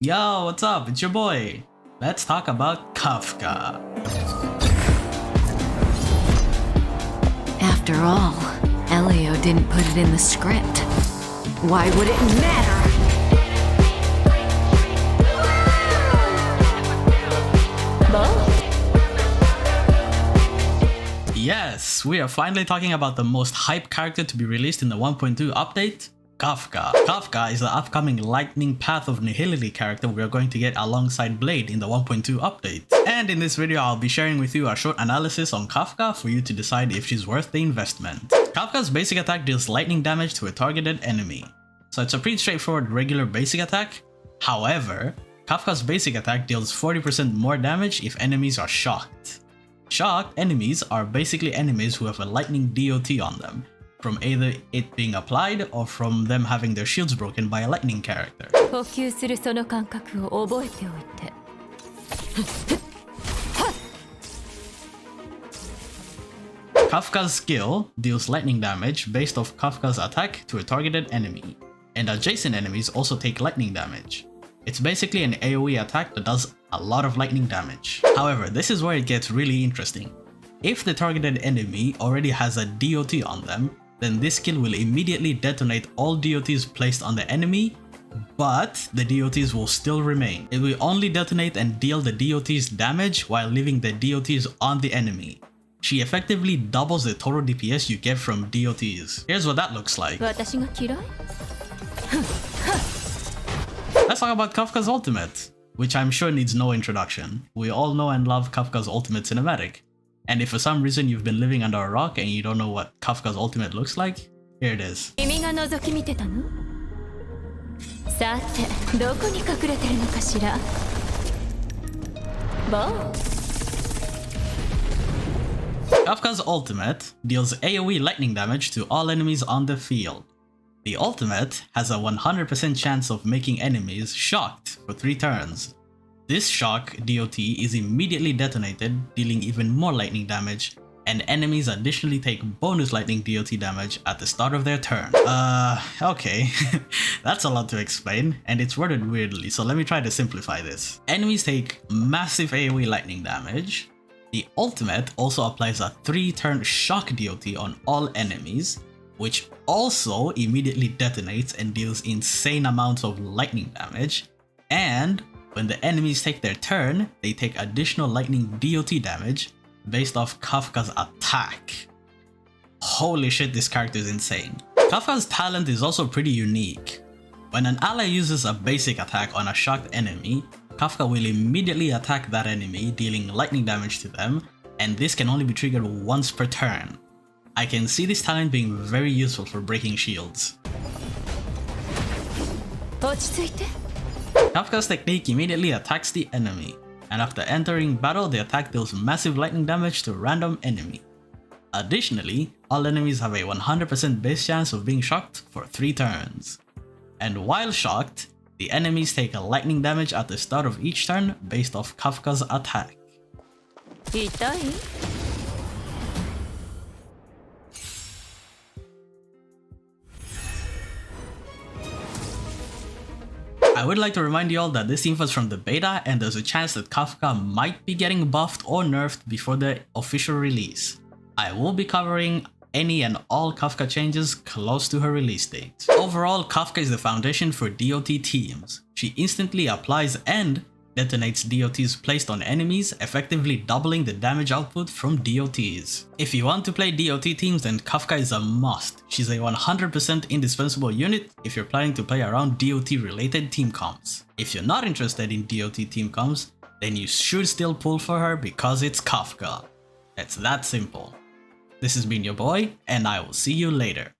Yo, what's up? It's your boy. Let's talk about Kafka. After all, Elio didn't put it in the script. Why would it matter? Yes, we are finally talking about the most hyped character to be released in the 1.2 update, Kafka. Kafka is the upcoming Lightning Path of Nihility character we are going to get alongside Blade in the 1.2 update. And in this video I'll be sharing with you a short analysis on Kafka for you to decide if she's worth the investment. Kafka's basic attack deals lightning damage to a targeted enemy. So it's a pretty straightforward regular basic attack. However, Kafka's basic attack deals 40% more damage if enemies are shocked. Shocked enemies are basically enemies who have a lightning DOT on them, from either it being applied or from them having their shields broken by a lightning character. Kafka's skill deals lightning damage based off Kafka's attack to a targeted enemy, and adjacent enemies also take lightning damage. It's basically an AoE attack that does a lot of lightning damage. However, this is where it gets really interesting. If the targeted enemy already has a DOT on them, then this skill will immediately detonate all DOTs placed on the enemy, but the DOTs will still remain. It will only detonate and deal the DOTs damage while leaving the DOTs on the enemy. She effectively doubles the total DPS you get from DOTs. Here's what that looks like. Let's talk about Kafka's ultimate, which I'm sure needs no introduction. We all know and love Kafka's ultimate cinematic. And if for some reason you've been living under a rock and you don't know what Kafka's ultimate looks like, here it is. Kafka's ultimate deals AoE lightning damage to all enemies on the field. The ultimate has a 100% chance of making enemies shocked for 3 turns. This shock DOT is immediately detonated, dealing even more lightning damage, and enemies additionally take bonus lightning DOT damage at the start of their turn. Okay, that's a lot to explain, and it's worded weirdly, so let me try to simplify this. Enemies take massive AoE lightning damage. The ultimate also applies a 3-turn shock DOT on all enemies, which also immediately detonates and deals insane amounts of lightning damage, and when the enemies take their turn, they take additional lightning DOT damage based off Kafka's attack. Holy shit, this character is insane. Kafka's talent is also pretty unique. When an ally uses a basic attack on a shocked enemy, Kafka will immediately attack that enemy, dealing lightning damage to them, and this can only be triggered once per turn. I can see this talent being very useful for breaking shields. Kafka's technique immediately attacks the enemy, and after entering battle, the attack deals massive lightning damage to a random enemy. Additionally, all enemies have a 100% base chance of being shocked for 3 turns. And while shocked, the enemies take a lightning damage at the start of each turn based off Kafka's attack. I would like to remind you all that this info is from the beta and there's a chance that Kafka might be getting buffed or nerfed before the official release. I will be covering any and all Kafka changes close to her release date. Overall, Kafka is the foundation for DOT teams. She instantly applies and detonates DOTs placed on enemies, effectively doubling the damage output from DOTs. If you want to play DOT teams, then Kafka is a must. She's a 100% indispensable unit if you're planning to play around DOT related team comps. If you're not interested in DOT team comps, then you should still pull for her because it's Kafka. It's that simple. This has been your boy, and I will see you later.